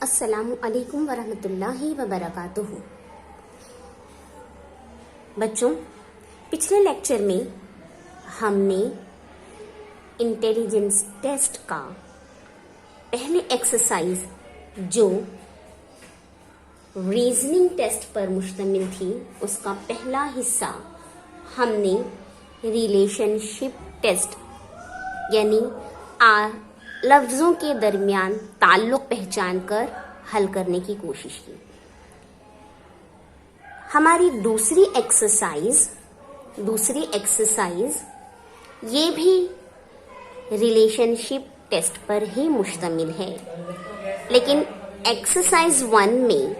अस्सलामु अलैकुम वरहमतुल्लाहि वबरकातुहू। बच्चों, पिछले लेक्चर में हमने इंटेलिजेंस टेस्ट का पहले एक्सरसाइज जो रीजनिंग टेस्ट पर मुश्तमिल थी उसका पहला हिस्सा हमने रिलेशनशिप टेस्ट यानी लफ्ज़ों के दरमियान ताल्लुक़ पहचान कर हल करने की कोशिश की। हमारी दूसरी एक्सरसाइज ये भी रिलेशनशिप टेस्ट पर ही मुश्तमिल है, लेकिन एक्सरसाइज 1 में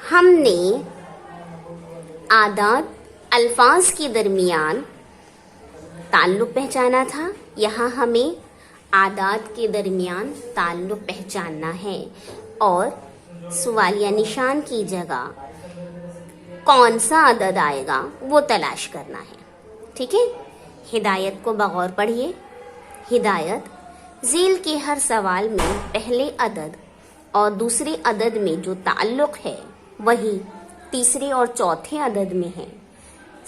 हमने आदाद अल्फाज के दरमियान ताल्लुक़ पहचाना था। यहाँ हमें आदाद के दरमियान ताल्लुक़ पहचानना है और सवालिया निशान की जगह कौन सा अदद आएगा वो तलाश करना है। ठीक है, हिदायत को बगौर पढ़िए। हिदायत: ज़ील के हर सवाल में पहले अदद और दूसरे अदद में जो ताल्लुक़ है वही तीसरे और चौथे अदद में है।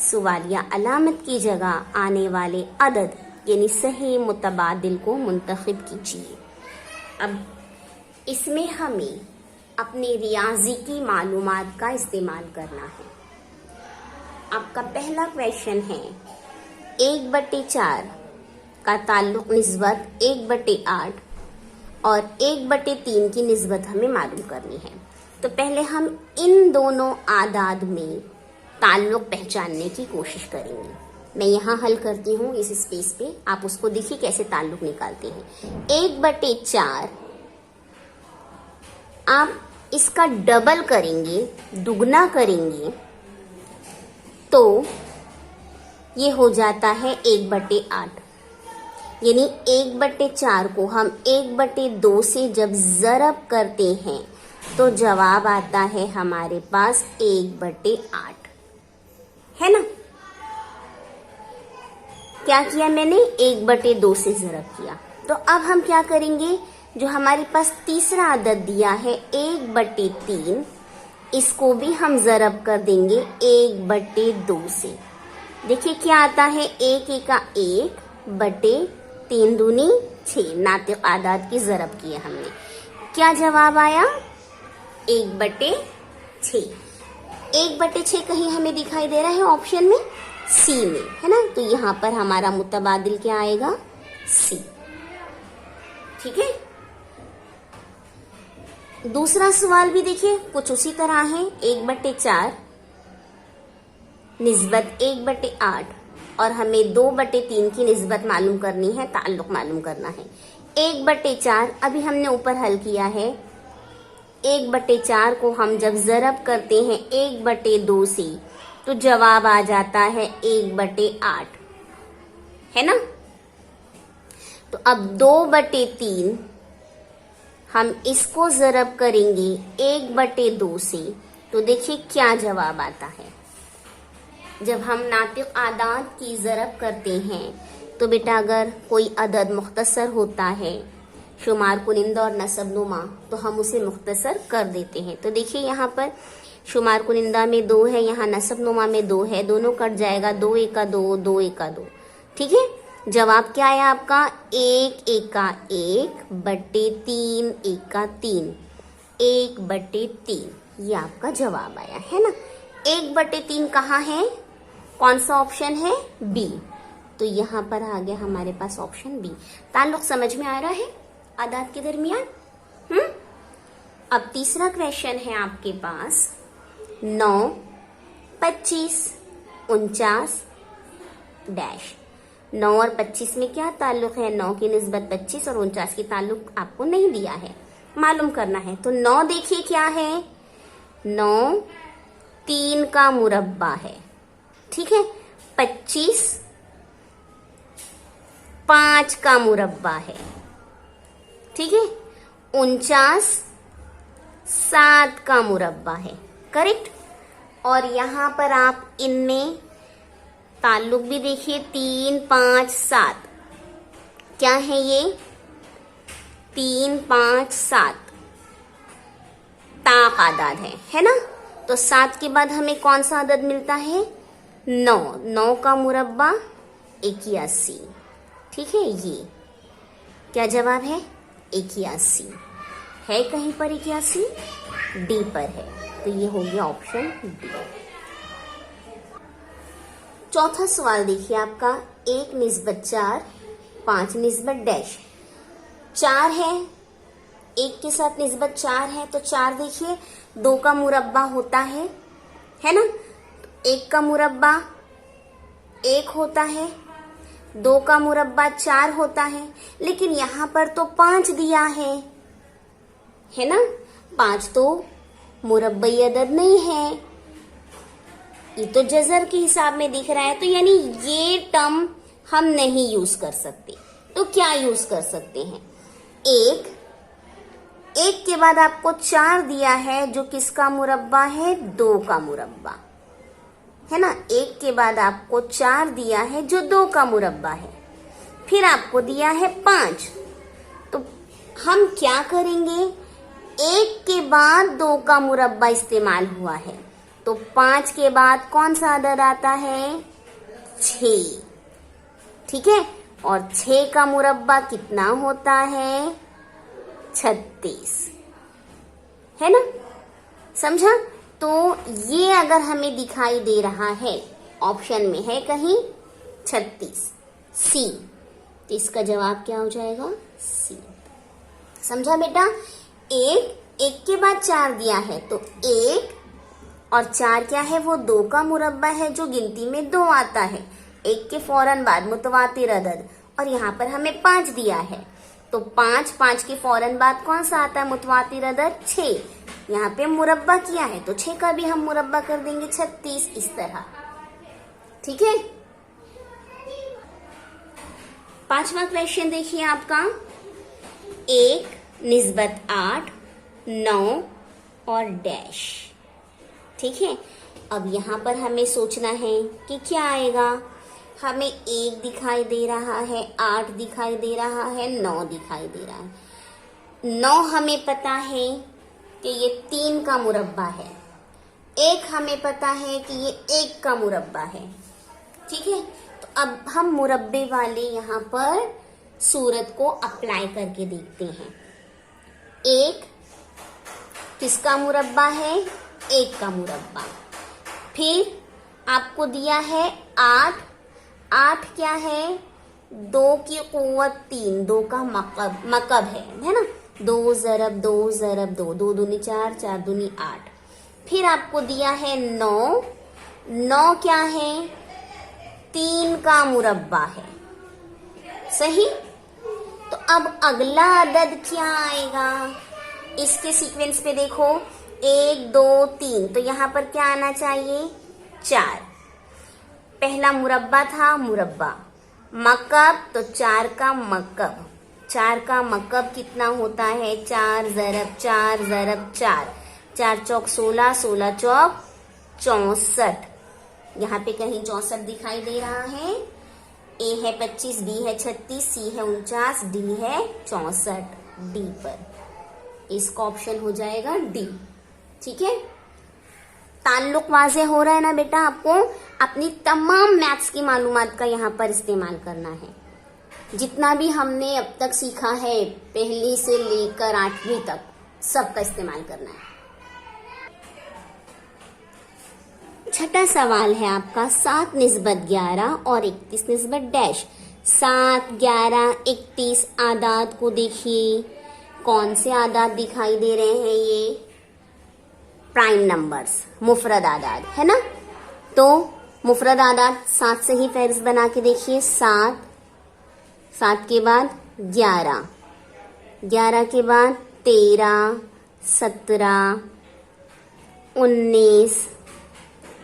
सवालिया अलामत की जगह आने वाले अदद यानी सही मुतबादिल को मुंतखब कीजिए। अब इसमें हमें अपने रियाजी की मालूमात का इस्तेमाल करना है। आपका पहला क्वेश्चन है 1/4 का ताल्लुक़ निस्बत 1/8 और 1/3 की निस्बत हमें मालूम करनी है। तो पहले हम इन दोनों आदाद में ताल्लुक़ पहचानने की कोशिश करेंगे। मैं यहाँ हल करती हूँ इस स्पेस पे, आप उसको देखिए कैसे ताल्लुक़ निकालते हैं। 1/4 आप इसका डबल करेंगे, दुगना करेंगे तो ये हो जाता है 1/8। यानी 1/4 को हम 1/2 से जब ज़रब करते हैं तो जवाब आता है हमारे पास 1/8, है ना। क्या किया मैंने? 1/2 से ज़रब किया। तो अब हम क्या करेंगे, जो हमारे पास तीसरा अदद दिया है 1/3, इसको भी हम ज़रब कर देंगे 1/2 से। देखिए क्या आता है, 1 एका 1 बटे 3 दूनी 6, नातिक आदाद की ज़रब की है हमने। क्या जवाब आया? 1/6। 1/6 कहीं हमें दिखाई दे रहा है ऑप्शन में, सी में, है ना। तो यहाँ पर हमारा मुतबादिल क्या आएगा? सी। ठीक है, दूसरा सवाल भी देखिए कुछ उसी तरह है। 1/4 निस्बत 1/8 और हमें 2/3 की निस्बत मालूम करनी है, ताल्लुक़ मालूम करना है। 1/4 अभी हमने ऊपर हल किया है। 1/4 को हम जब ज़रब करते हैं 1/2 से तो जवाब आ जाता है 1/8, है ना। तो अब 2/3 हम इसको ज़रब करेंगे 1/2 से तो देखिए क्या जवाब आता है। जब हम नातिक आदाद की ज़रब करते हैं तो बेटा अगर कोई अदद मुख्तसर होता है, शुमार कुनिंदा और नसब नुमा, तो हम उसे मुख्तसर कर देते हैं। तो देखिए यहाँ पर शुमार कुनिंदा में 2 है, यहाँ नसब नुमा में 2 है, दोनों कट जाएगा, 2 एका 2, 2 एका 2। ठीक है, जवाब क्या आया आपका? 1 एका 1 बटे 3 एका 3, 1/3, ये आपका जवाब आया, है ना। 1/3 कहाँ है? कौन सा ऑप्शन है? बी। तो यहाँ पर आ गया हमारे पास ऑप्शन बी। ताल्लुक़ समझ में आ रहा है आदाद के दरमियान? अब तीसरा क्वेश्चन है आपके पास 9, 25, 49 डैश। 9 और 25 में क्या ताल्लुक़ है? 9 की निस्बत 25 और 49 की ताल्लुक़ आपको नहीं दिया है, मालूम करना है। तो 9 देखिए क्या है, 9 3 का मुरब्बा है। ठीक है, 25 5 का मुरब्बा है। ठीक है, 49 7 का मुरब्बा है। करेक्ट। और यहाँ पर आप इनमें ताल्लुक भी देखिए, 3 5 7 क्या है ये? 3 5 7 ताक आदाद है ना। तो 7 के बाद हमें कौन सा आदद मिलता है? 9। 9 का मुरब्बा 81। ठीक है, ये क्या जवाब है? 81 है कहीं पर 81? डी पर है, तो ये हो गया ऑप्शन डी। चौथा सवाल देखिए आपका, 1 निस्बत 4, 5 निस्बत डैश। 4 है, 1 के साथ निस्बत 4 है, तो 4 देखिए 2 का मुरब्बा होता है ना। 1 का मुरब्बा 1 होता है, 2 का मुरब्बा 4 होता है, लेकिन यहाँ पर तो 5 दिया है ना। 5 तो मुरब्बई अदद नहीं है, ये तो जज़र के हिसाब में दिख रहा है, तो यानी ये टर्म हम नहीं यूज कर सकते। तो क्या यूज कर सकते हैं? 1 के बाद आपको 4 दिया है, जो किसका मुरब्बा है? 2 का मुरब्बा है ना। 1 के बाद आपको 4 दिया है, जो 2 का मुरब्बा है। फिर आपको दिया है 5, तो हम क्या करेंगे? 1 के बाद 2 का मुरब्बा इस्तेमाल हुआ है, तो 5 के बाद कौन सा अदद आता है? 6। ठीक है, और 6 का मुरब्बा कितना होता है? 36, है ना। समझा? तो ये अगर हमें दिखाई दे रहा है, ऑप्शन में है कहीं 36, सी, तो इसका जवाब क्या हो जाएगा? सी। समझा बेटा? 1 के बाद 4 दिया है, तो 1 और 4 क्या है? वो 2 का मुरब्बा है, जो गिनती में 2 आता है। 1 के फौरन बाद मुतवातिर अदद, और यहाँ पर हमें 5 दिया है, तो 5 के फौरन बाद कौन सा आता है मुतवातिर अदद? 6। यहाँ पे मुरब्बा किया है, तो 6 का भी हम मुरब्बा कर देंगे 36, इस तरह। ठीक है। 5वां क्वेश्चन देखिए आपका, 1 निस्बत 8, 9 और डैश। ठीक है, अब यहाँ पर हमें सोचना है कि क्या आएगा। हमें 1 दिखाई दे रहा है, 8 दिखाई दे रहा है, 9 दिखाई दे रहा है। 9 हमें पता है कि ये 3 का मुरब्बा है, 1 हमें पता है कि ये 1 का मुरब्बा है। ठीक है, तो अब हम मुरब्बे वाले यहाँ पर सूरत को अप्लाई करके देखते हैं। 1 किसका मुरब्बा है? 1 का मुरब्बा। फिर आपको दिया है 8 क्या है? 2 की कुव्वत 3, 2 का मकब है ना। 2 ज़रब 2 ज़रब 2, 2 दूनी 4, 4 दूनी 8। फिर आपको दिया है 9 क्या है? 3 का मुरब्बा है। सही। तो अब अगला अदद क्या आएगा? इसके सीक्वेंस पे देखो, 1 2 3, तो यहाँ पर क्या आना चाहिए? 4। पहला मुरब्बा था, मुरब्बा मकब, तो 4 का मकब। 4 का मकब कितना होता है? 4 ज़रब 4 ज़रब 4, 4 चौक 16, 16 चौक 64। यहाँ पे कहीं 64 दिखाई दे रहा है। ए है 25, बी है 36, सी है 49, डी है 64। डी पर इसका ऑप्शन हो जाएगा डी। ठीक है, ताल्लुक वाज़े हो रहा है ना बेटा? आपको अपनी तमाम मैथ्स की मालूमात का यहाँ पर इस्तेमाल करना है। जितना भी हमने अब तक सीखा है, पहली से लेकर 8वीं तक, सबका इस्तेमाल करना है। छठा सवाल है आपका, 7 निस्बत 11 और 31 निस्बत डैश। 7, 11, 31 आदाद को देखिए, कौन से आदाद दिखाई दे रहे हैं? ये प्राइम नंबर्स, मुफरद आदाद है ना। तो मुफरद आदाद 7 से ही फहरिस्त बना के देखिए। 7 के बाद 11, 11 के बाद 13, 17, 19,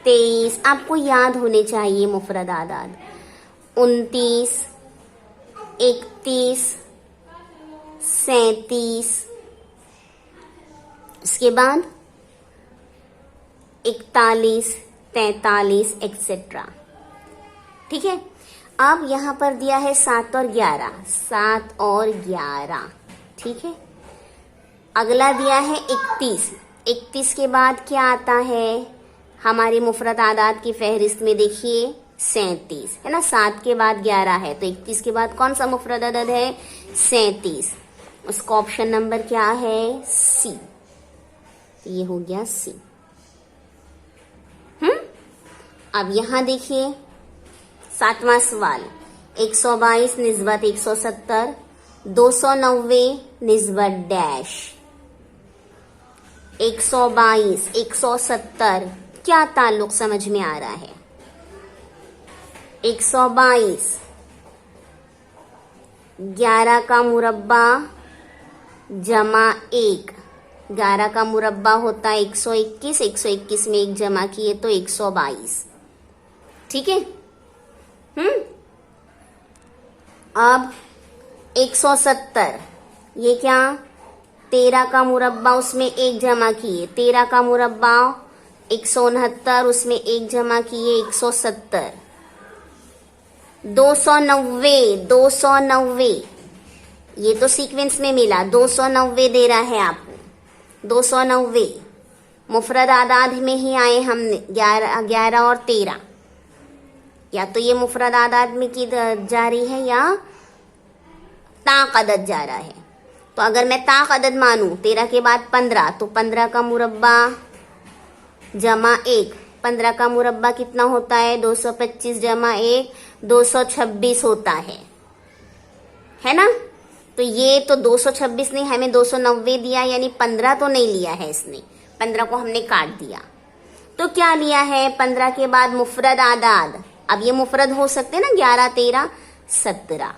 23, आपको याद होने चाहिए मुफरद आदाद। 29, 31, 37, इसके बाद 41, 43 एक्सेट्रा। ठीक है, अब यहाँ पर दिया है 7 और 11, 7 और 11। ठीक है, अगला दिया है 31, 31 के बाद क्या आता है हमारी मुफरत आदाद की फहरिस्त में? देखिए 37 है ना, 7 के बाद 11 है, तो 31 के बाद कौन सा मुफरत अदद है? 37। उसका ऑप्शन नंबर क्या है? सी। ये हो गया सी। अब यहां देखिए 7वां सवाल, 122 निस्बत 170, 290 निस्बत डैश। 122 170 क्या ताल्लुक समझ में आ रहा है? 122 11 का मुरब्बा जमा 1, 11 का मुरब्बा होता है 121, 121 में 1 जमा किए तो 122। ठीक है। अब 170 ये क्या? 13 का मुरब्बा उसमें 1 जमा किए, 13 का मुरब्बा 169 उसमें 1 जमा किए 170। 290 ये तो सीक्वेंस में मिला, 290 दे रहा है आपको। 290 मुफरद आदाद में ही आए हमने, 11 और 13। या तो ये मुफरद आदाद में की जा रही है या ताक अदद जा रहा है। तो अगर मैं ताक अदद मानूं 13 के बाद 15, तो 15 का मुरब्बा जमा 1, 15 का मुरब्बा कितना होता है? 225 जमा 1 226 होता है ना। तो ये तो 226 नहीं, हमें 290 दिया, यानी 15 तो नहीं लिया है इसने, 15 को हमने काट दिया। तो क्या लिया है? 15 के बाद मुफरद आदाद। अब ये मुफरद हो सकते ना, 11 13 17।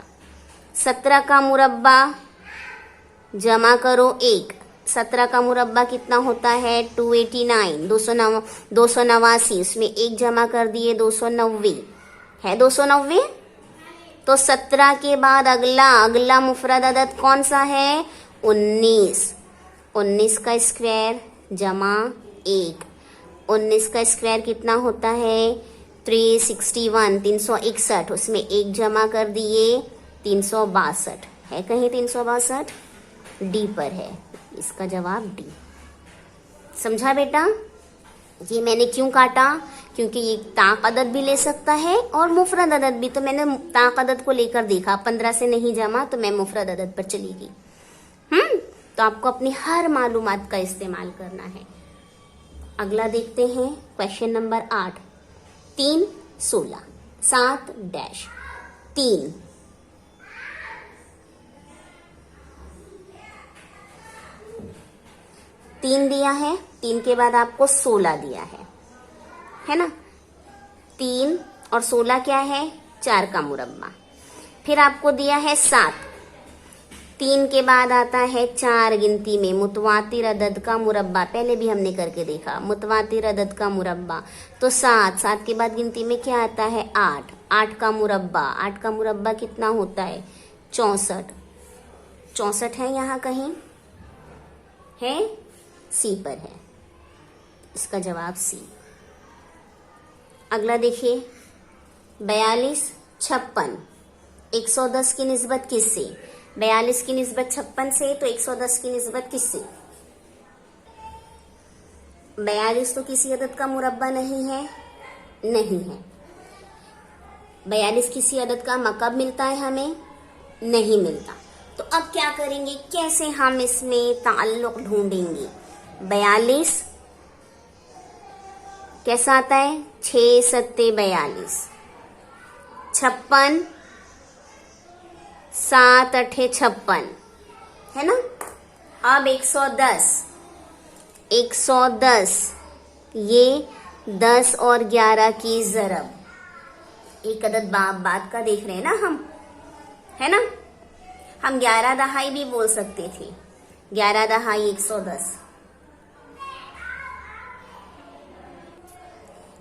17 का मुरब्बा जमा करो 1, 17 का मुरब्बा कितना होता है? 289, 289, उसमें 1 जमा कर दिए 290 है 290। तो 17 के बाद अगला मुफरद अदद कौन सा है? 19। 19 का स्क्वायर जमा 1, 19 का स्क्वायर कितना होता है? 361, 361, उसमें 1 जमा कर दिए 362 है। कहीं 362 डी पर है, इसका जवाब डी। समझा बेटा? ये मैंने क्यों काटा? क्योंकि ये ताक अदद भी ले सकता है और मुफरद अदद भी। तो मैंने ताक अदद को लेकर देखा, 15 से नहीं जमा, तो मैं मुफरद अदद पर चली गई। तो आपको अपनी हर मालूमात का इस्तेमाल करना है। अगला देखते हैं क्वेश्चन नंबर 8। 3 16 7 डैश 3 3 दिया है, 3 के बाद आपको 16 दिया है ना। 3 और 16 क्या है? 4 का मुरब्बा। फिर आपको दिया है 7, 3 के बाद आता है 4 गिनती में मुतवातिर अदद का मुरब्बा। पहले भी हमने करके देखा, मुतवातिर अदद का मुरब्बा। तो 7 के बाद गिनती में क्या आता है? 8, 8 का मुरब्बा। 8 का मुरब्बा कितना होता है? 64। 64 है यहाँ कहीं? है? सी पर है, इसका जवाब सी। अगला देखिए 42 56, 110 की निस्बत किससे? 42 की निस्बत 56 से, तो 110 की निस्बत किससे? 42 तो किसी अदद का मुरब्बा नहीं है, नहीं है। 42 किसी अदद का मकब मिलता है हमें? नहीं मिलता। तो अब क्या करेंगे? कैसे हम इसमें ताल्लुक ढूंढेंगे? 42 कैसा आता है? 6 सत्ते 42, 56 7 अठे 56 है ना। अब 110 ये 10 और 11 की ज़रब, एक अदद बात का देख रहे हैं ना हम, है ना। हम 11 दहाई भी बोल सकते थे, 11 दहाई 110,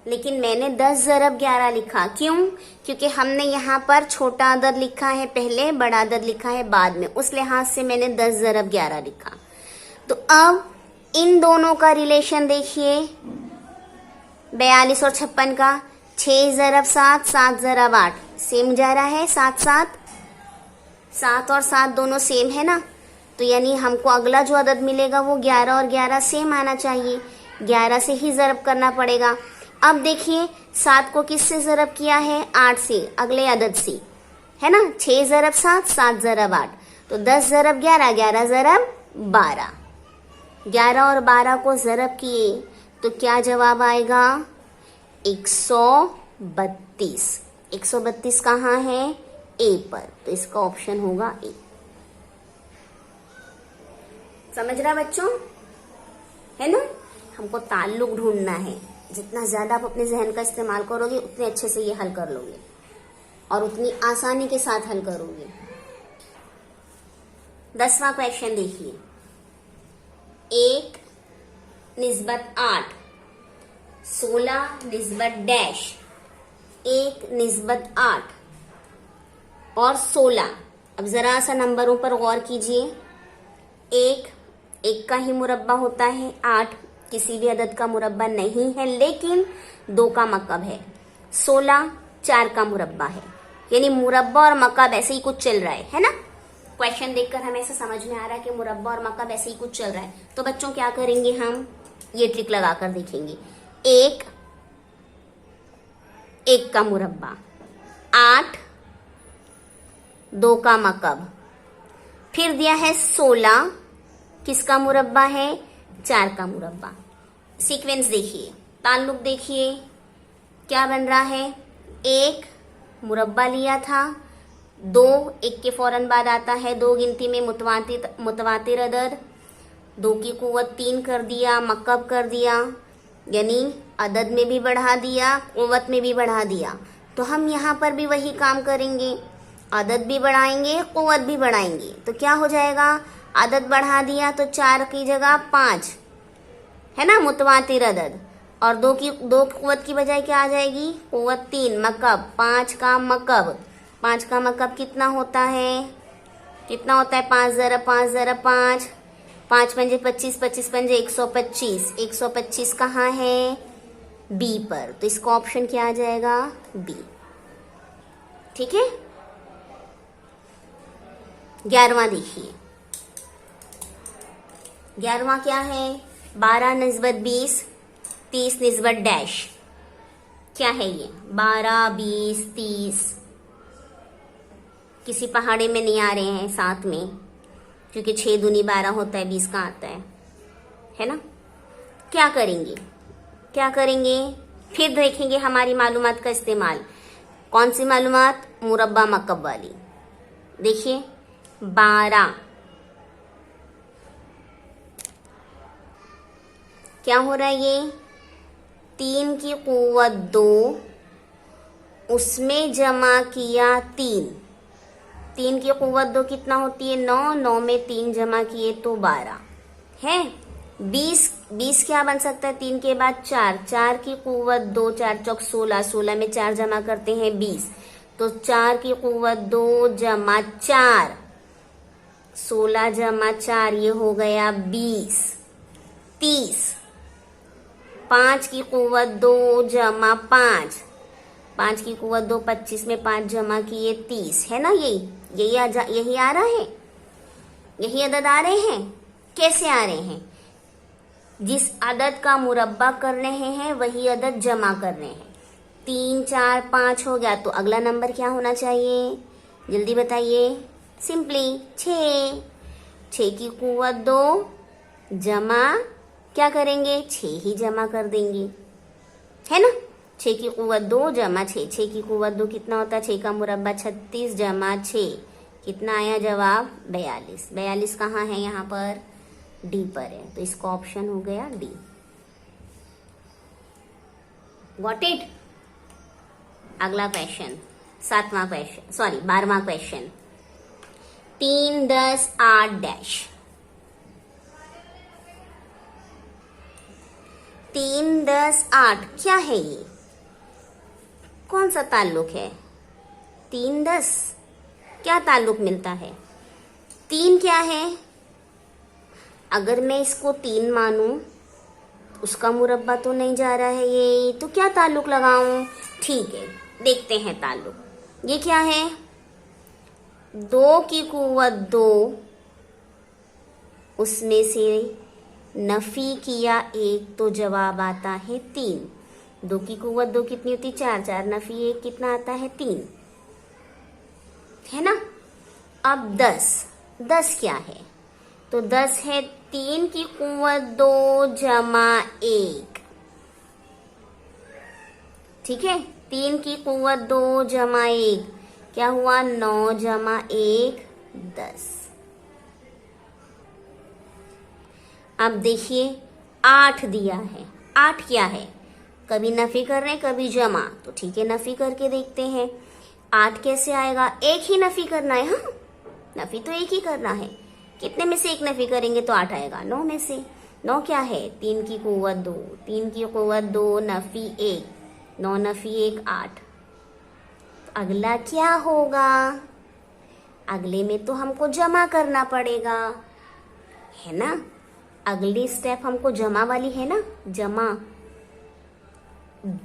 लेकिन मैंने 10 ज़रब 11 लिखा। क्यों? क्योंकि हमने यहाँ पर छोटा अदद लिखा है पहले, बड़ा अदद लिखा है बाद में, उस लिहाज से मैंने 10 ज़रब 11 लिखा। तो अब इन दोनों का रिलेशन देखिए, 42 और 56 का, 6 ज़रब 7 7 ज़रब 8 सेम जा रहा है, 7 7 7 और 7 दोनों सेम है ना। तो यानी हमको अगला जो अदद मिलेगा वो 11 और 11 सेम आना चाहिए, 11 से ही ज़रब करना पड़ेगा। अब देखिए 7 को किससे ज़रब किया है? 8 से, अगले अदद से, है ना। 6 ज़रब 7, 7 ज़रब 8, तो 10 ज़रब 11, 11 ज़रब 12। 11 और 12 को ज़रब किए तो क्या जवाब आएगा? 132। 132 कहाँ है? ए पर, तो इसका ऑप्शन होगा ए। समझ रहा बच्चों, है ना। हमको ताल्लुक ढूंढना है। जितना ज्यादा आप अपने जहन का इस्तेमाल करोगे उतने अच्छे से ये हल कर लोगे और उतनी आसानी के साथ हल करोगे। 10वां क्वेश्चन देखिए। 1 निस्बत 8, 16 निस्बत डैश, 1 निस्बत 8 और 16। अब जरा सा नंबरों पर गौर कीजिए। 1 का ही मुरब्बा होता है, 8 किसी भी अदद का मुरब्बा नहीं है लेकिन 2 का मकब है। 16 4 का मुरब्बा है, यानी मुरब्बा और मकब ऐसे ही कुछ चल रहा है ना। क्वेश्चन देखकर हमें ऐसा समझ में आ रहा है कि मुरब्बा और मकब ऐसे ही कुछ चल रहा है। तो बच्चों क्या करेंगे, हम ये ट्रिक लगाकर देखेंगे। 1 का मुरब्बा, 8 2 का मकब, फिर दिया है 16 किसका मुरब्बा है? 4 का मुरब्बा। सीक्वेंस देखिए, ताल्लुक देखिए क्या बन रहा है। 1 मुरब्बा लिया था, 2 1 के फौरन बाद आता है, 2 गिनती में मुतवातिर अदद, 2 की कुव्वत 3 कर दिया, मकब कर दिया, यानी अदद में भी बढ़ा दिया, कुव्वत में भी बढ़ा दिया। तो हम यहाँ पर भी वही काम करेंगे, अदद भी बढ़ाएंगे, कुव्वत भी बढ़ाएंगे। तो क्या हो जाएगा? अदद बढ़ा दिया तो 4 की जगह 5, है ना, मुतवातिर अदद, और 2 कुव्वत की बजाय क्या आ जाएगी? कुव्वत 3, मकब 5 का मकब। 5 का मकब कितना होता है? 5 ज़रब 5 ज़रब 5, 5 पंजे 25, 25 पंजे 125। 125 कहाँ है? बी पर, तो इसका ऑप्शन क्या आ जाएगा? बी। ठीक है। 11वां देखिए। 11वां क्या है? 12 निस्बत 20, 30 निस्बत डैश। क्या है ये? 12 20 30 किसी पहाड़े में नहीं आ रहे हैं साथ में, क्योंकि 6 दूनी 12 होता है, 20 कहाँ आता है ना। क्या करेंगे? फिर देखेंगे हमारी मालूमात का इस्तेमाल। कौन सी मालूमात? मुरब्बा मकब वाली। देखिए 12 क्या हो रहा है? ये 3 की कुव्वत 2, उसमें जमा किया 3। 3 की कुव्वत 2 कितना होती है? 9, 9 में 3 जमा किए तो 12 है। 20 क्या बन सकता है? 3 के बाद 4, 4 की कुव्वत 2, 4 चौक 16, 16 में 4 जमा करते हैं 20, तो 4 की कुव्वत 2 जमा 4, 16 जमा 4 ये हो गया 20। 30 5 की कुव्वत 2 जमा 5, 5 की कुव्वत 2 25 में 5 जमा किए 30, है ना। यही आ रहा है, यही अदद आ रहे हैं। कैसे आ रहे हैं? जिस अदद का मुरब्बा कर रहे हैं वही अदद जमा कर रहे हैं। 3 4 5 हो गया, तो अगला नंबर क्या होना चाहिए? जल्दी बताइए। सिंपली 6। 6 की कुव्वत 2 जमा क्या करेंगे? 6 ही जमा कर देंगे, है ना। 6 की कुव्वत 2 जमा 6, 6 की कुव्वत 2 कितना होता है? 6 का मुरब्बा 36 जमा 6 कितना आया जवाब? 42। 42 कहाँ है? यहाँ पर डी पर है, तो इसका ऑप्शन हो गया डी। Got it. अगला क्वेश्चन 12वां क्वेश्चन। 3 10 8 डैश। 3 10 8 क्या है ये? कौन सा ताल्लुक है? 3 10 क्या ताल्लुक मिलता है? 3 क्या है? अगर मैं इसको 3 मानूं, उसका मुरब्बा तो नहीं जा रहा है ये, तो क्या ताल्लुक लगाऊं? ठीक है, देखते हैं ताल्लुक। ये क्या है? 2 की कुव्वत 2 उसमें से नफी किया 1 तो जवाब आता है 3। 2 की कुव्वत 2 कितनी होती? 4। 4 नफी 1 कितना आता है? 3, है ना। अब 10, 10 क्या है? तो 10 है 3 की कुव्वत 2 जमा 1। ठीक है, 3 की कुव्वत 2 जमा 1 क्या हुआ? 9 जमा 1 10। अब देखिए 8 दिया है। 8 क्या है? कभी नफी कर रहे हैं कभी जमा, तो ठीक है नफी करके देखते हैं। 8 कैसे आएगा? एक ही नफी करना है। हाँ, नफी तो एक ही करना है। कितने में से एक नफी करेंगे तो 8 आएगा? 9 में से। 9 क्या है? 3 की कुव्वत 2, 3 की कुव्वत 2 नफी 1, 9 नफी 1 8। तो अगला क्या होगा? अगले में तो हमको जमा करना पड़ेगा, है ना। अगली स्टेप हमको जमा वाली है ना, जमा।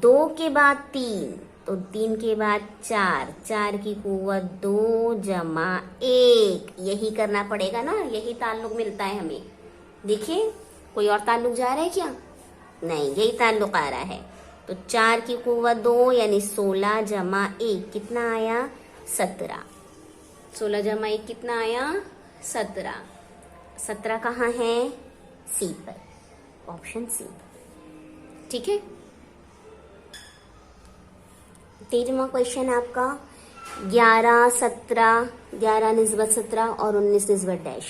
2 के बाद 3, तो 3 के बाद 4, 4 की कुव्वत 2 जमा 1, यही करना पड़ेगा ना, यही ताल्लुक मिलता है हमें। देखिए कोई और ताल्लुक जा रहा है क्या? नहीं, यही ताल्लुक आ रहा है। तो 4 की कुव्वत 2 यानी 16 जमा 1 कितना आया? 17। 16 जमा 1 कितना आया? 17। 17 कहाँ है? सी पर, ऑप्शन सी। ठीक है। 13वां क्वेश्चन आपका 11, 17, 11 निस्बत 17 और 19 निस्बत डैश।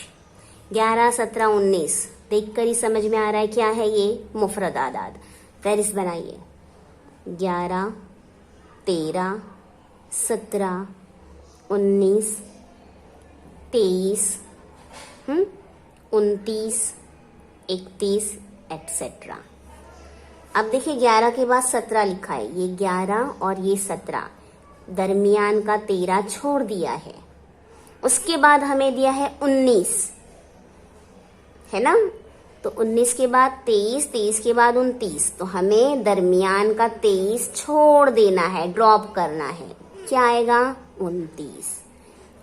11, 17, 19 देखकर ही समझ में आ रहा है क्या है ये? मुफरद आदाद। फहरिस्त बनाइए। 11, 13, 17, 19, 23, 29, 31 एटसेट्रा। अब देखिए 11 के बाद 17 लिखा है, ये 11 और ये 17, दरमियान का 13 छोड़ दिया है। उसके बाद हमें दिया है 19, है ना। तो 19 के बाद 23, 23 के बाद 29, तो हमें दरमियान का 23 छोड़ देना है, ड्रॉप करना है। क्या आएगा? 29।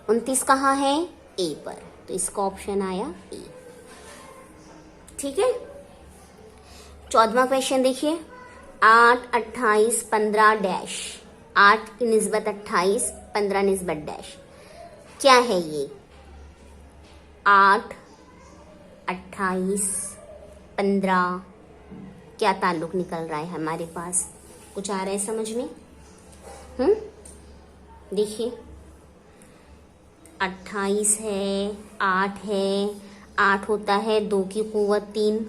29 कहाँ है? ए पर, तो इसका ऑप्शन आया ए। ठीक है। 14वां क्वेश्चन देखिए 8, 28, 15 डैश। 8 की निस्बत 28, 15 निस्बत डैश। क्या है ये? 8, 28, 15 क्या ताल्लुक निकल रहा है हमारे पास? कुछ आ रहा है समझ में? देखिए 28 है, 8 है, 8 होता है 2 की कुव्वत 3,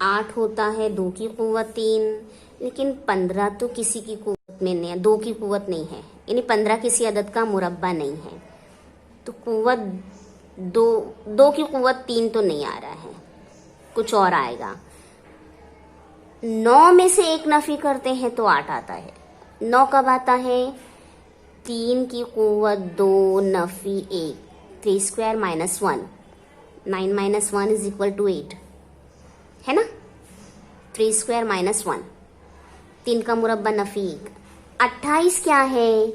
8 होता है 2 की कुव्वत 3, लेकिन 15 तो किसी की कुव्वत में नहीं है, 2 की कुव्वत नहीं है, यानी 15 किसी अदद का मुरब्बा नहीं है। तो कुव्वत 2 की कुव्वत 3 तो नहीं आ रहा है, कुछ और आएगा। 9 में से एक नफी करते हैं तो 8 आता है। 9 कब आता है? 3 की कुव्वत 2 नफी 1, 3 square minus 1, 9 minus 1 is equal to 8, है ना। 3 स्क्वायर माइनस 1, 3 का मुरब्बा नफी 1। 28 क्या है?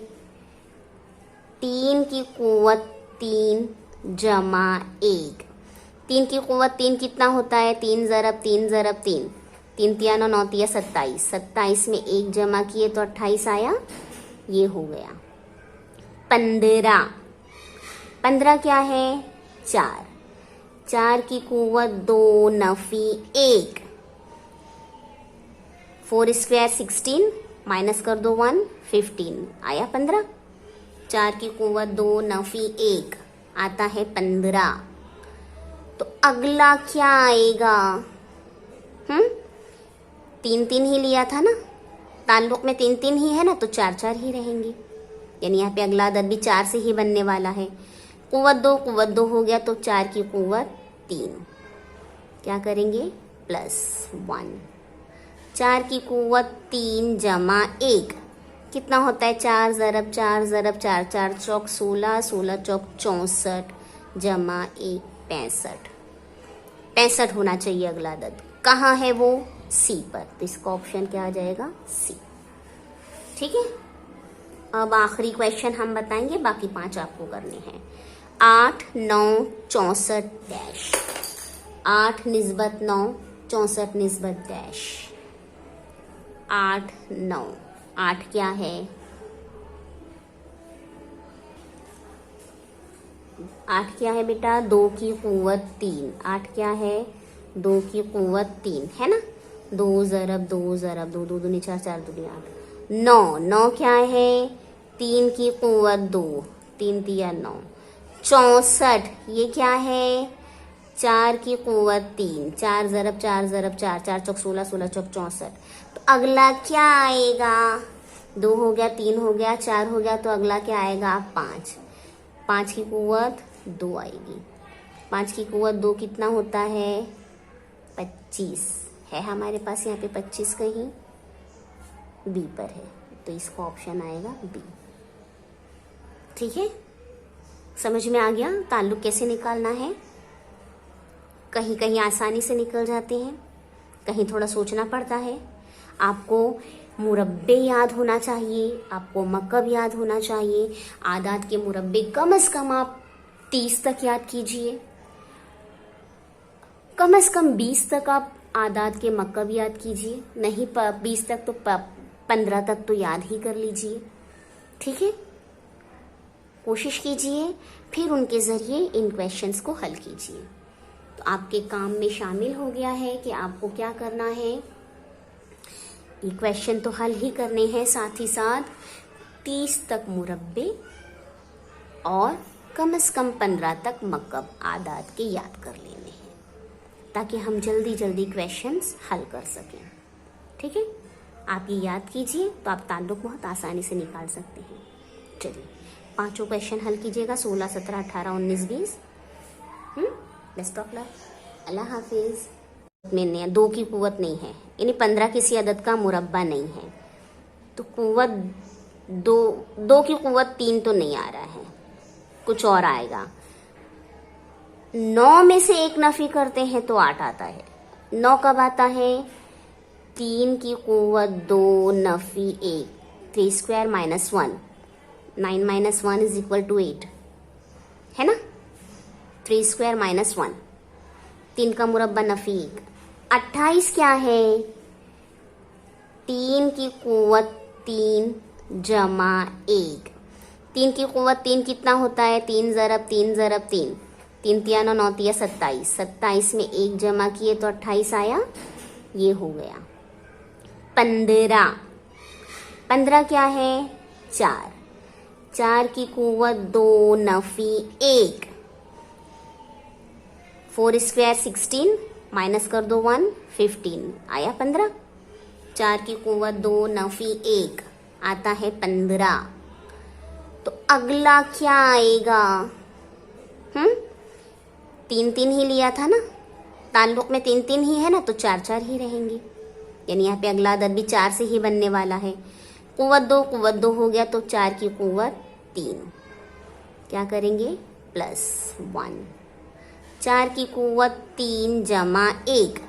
3 की कुव्वत 3 जमा 1। 3 की कुव्वत 3 कितना होता है? 3 ज़रब 3 ज़रब 3, 3 तिया 9, 9 तिया 27, 27 में 1 जमा किए तो 28 आया, ये हो गया। 15, 15 क्या है? 4, 4 की कुव्वत 2 नफी 1, 4 स्क्वायर 16 माइनस कर दो 1, 15 आया 15। 4 की कुव्वत 2 नफी 1 आता है 15। तो अगला क्या आएगा? 3 3 ही लिया था ना, ताल्लुक में 3 3 ही है ना, तो 4 4 ही रहेंगे, यानी यहाँ पे अगला अदद भी 4 से ही बनने वाला है। कुव्वत 2 हो गया, तो 4 की कुव्वत 3 क्या करेंगे? +1। 4 की कुव्वत 3 जमा 1 कितना होता है? 4 ज़रब 4 ज़रब 4, 4 चौक 16, 16 चौक 64 जमा 1 65। 65 होना चाहिए अगला अदद। कहाँ है वो? सी पर, तो इसका ऑप्शन क्या आ जाएगा? सी। ठीक है। अब आखिरी क्वेश्चन हम बताएंगे, बाकी 5 आपको करने हैं। 8 9 64 डैश, 8 निस्बत 9 64 निस्बत डैश, 8 9, 8 क्या है, 8 क्या है बेटा, 2 की कुव्वत 3, 8 क्या है, 2 की कुव्वत 3 है ना, 2 ज़रब 2 ज़रब 2, 2 दूनी 4, 4 दूनी 8, 9, 9 क्या है, 3 की कुव्वत 2, 3 तिया 9, 64 ये क्या है, 4 की कुव्वत 3, 4 ज़रब 4 ज़रब 4, 4 चौक 16, 16 चौक 64। तो अगला क्या आएगा, 2 हो गया, 3 हो गया, 4 हो गया, तो अगला क्या आएगा, 5, 5 की कुव्वत 2 आएगी, 5 की कुव्वत 2 कितना होता है, 25 है हमारे पास यहाँ पे 25 कहीं बी पर है, तो इसका ऑप्शन आएगा बी। ठीक है, समझ में आ गया ताल्लुक कैसे निकालना है। कहीं कहीं आसानी से निकल जाते हैं, कहीं थोड़ा सोचना पड़ता है। आपको मुरब्बे याद होना चाहिए, आपको मकब याद होना चाहिए। आदात के मुरब्बे कम से कम आप 30 तक याद कीजिए, कम से कम 20 तक आप आदात के मकब याद कीजिए, नहीं 20 तक तो 15 तक तो याद ही कर लीजिए। ठीक है, कोशिश कीजिए, फिर उनके ज़रिए इन क्वेश्चंस को हल कीजिए। तो आपके काम में शामिल हो गया है कि आपको क्या करना है, ये क्वेश्चन तो हल ही करने हैं, साथ ही साथ 30 तक मुरब्बे और कम से कम 15 तक मकब आदात के याद कर लेने हैं, ताकि हम जल्दी जल्दी क्वेश्चंस हल कर सकें। ठीक है, आप ये याद कीजिए तो आप ताल्लुक बहुत आसानी से निकाल सकते हैं। चलिए, 5 क्वेश्चन हल कीजिएगा, 16 17 18 19 20। बेस्ट ऑफ लक, अल्लाह हाफिज। में 2 की कुव्वत नहीं है, यानी 15 किसी अदद का मुरब्बा नहीं है, तो कुव्वत 2 की कुव्वत 3 तो नहीं आ रहा है, कुछ और आएगा। 9 में से 1 नफी करते हैं तो 8 आता है। 9 कब आता है, 3 की कुव्वत 2 नफी 1, 3 square minus 1, 9 minus 1 is equal to 8 है ना, 3 स्क्वायर माइनस 1, 3 का मुरब्बा नफी 1। 28 क्या है, 3 की कुव्वत 3 जमा 1, 3 की कुव्वत 3 कितना होता है, 3 ज़रब 3 ज़रब 3, 3 तिया 9 9 तिया 27, 27 में 1 जमा किए तो 28 आया, ये हो गया। 15, 15 क्या है, 4, 4 की कुव्वत 2 नफी 1, 4 स्क्वायर 16 माइनस कर दो 1, 15 आया 15। 4 की कुव्वत 2 नफी 1 आता है 15। तो अगला क्या आएगा, 3 3 ही लिया था ना, ताल्लुक में 3 3 ही है ना, तो 4 4 ही रहेंगे, यानी यहाँ पे अगला अदद भी 4 से ही बनने वाला है। कुव्वत 2 हो गया, तो 4 की कुव्वत 3, क्या करेंगे, +1, 4 की कुव्वत 3 जमा 1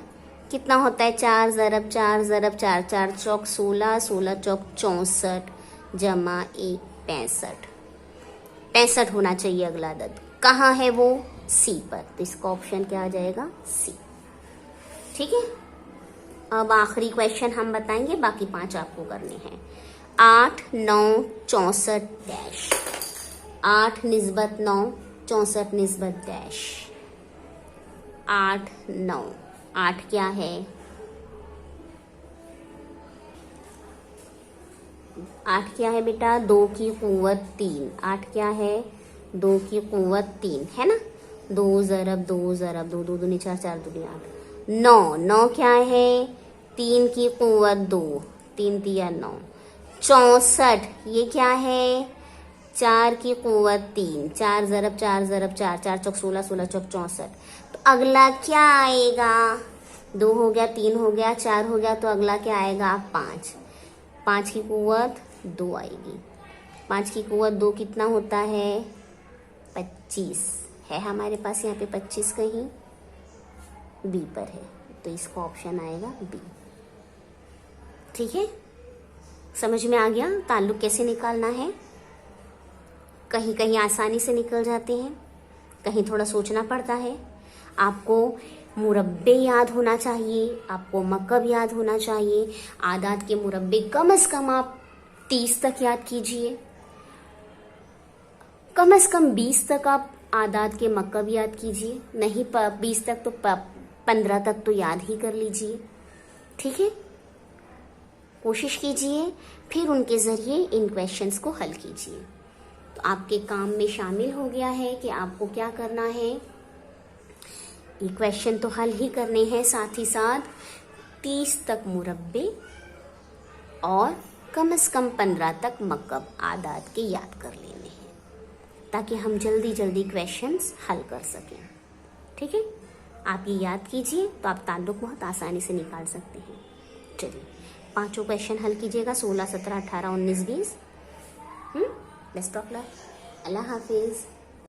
कितना होता है, 4 ज़रब 4 ज़रब 4, 4 चौक 16, 16 चौक 64 जमा 1 65, 65 होना चाहिए अगला अदद। कहाँ है वो, सी पर, तो इसका ऑप्शन क्या आ जाएगा, सी। ठीक है, अब आखिरी क्वेश्चन हम बताएंगे, बाकी 5 आपको करने हैं। 8 9 64 डैश, 8 निस्बत 9 64 निस्बत डैश, 8 9, 8 क्या है, 8 क्या है बेटा, 2 की कुव्वत 3, 8 क्या है, 2 की कुव्वत 3 है ना, 2 ज़रब 2 ज़रब 2, 2 दूनी 4 4 दूनी 8, 9, 9 क्या है, 3 की कुव्वत 2, 3 तिया 9, 64 ये क्या है, 4 की कुव्वत 3, 4 ज़रब 4 ज़रब 4, 4 चौक 16, 16 चौक 64। तो अगला क्या आएगा, 2 हो गया, 3 हो गया, 4 हो गया, तो अगला क्या आएगा, 5, 5 की कुव्वत 2 आएगी, 5 की कुव्वत 2 कितना होता है, 25 है हमारे पास यहाँ पे 25 कहीं बी पर है, तो इसका ऑप्शन आएगा बी। ठीक है, समझ में आ गया ताल्लुक कैसे निकालना है। कहीं कहीं आसानी से निकल जाते हैं, कहीं थोड़ा सोचना पड़ता है। आपको मुरब्बे याद होना चाहिए, आपको मकब याद होना चाहिए। आदाद के मुरब्बे कम से कम आप 30 तक याद कीजिए, कम से कम 20 तक आप आदाद के मकब याद कीजिए। नहीं 20 तक तो 15 तक तो याद ही कर लीजिए। ठीक है, कोशिश कीजिए, फिर उनके जरिए इन क्वेश्चंस को हल कीजिए। तो आपके काम में शामिल हो गया है कि आपको क्या करना है, ये क्वेश्चन तो हल ही करने हैं, साथ ही साथ 30 तक मुरब्बे और कम से कम 15 तक मकब आदाद के याद कर लेने हैं, ताकि हम जल्दी जल्दी क्वेश्चंस हल कर सकें। ठीक है, आप ये याद कीजिए तो आप ताल्लुक बहुत आसानी से निकाल सकते हैं। चलिए 5 क्वेश्चन हल कीजिएगा, 16, 17, 18, 19, 20। Best of luck. अल्लाह हाफिज़।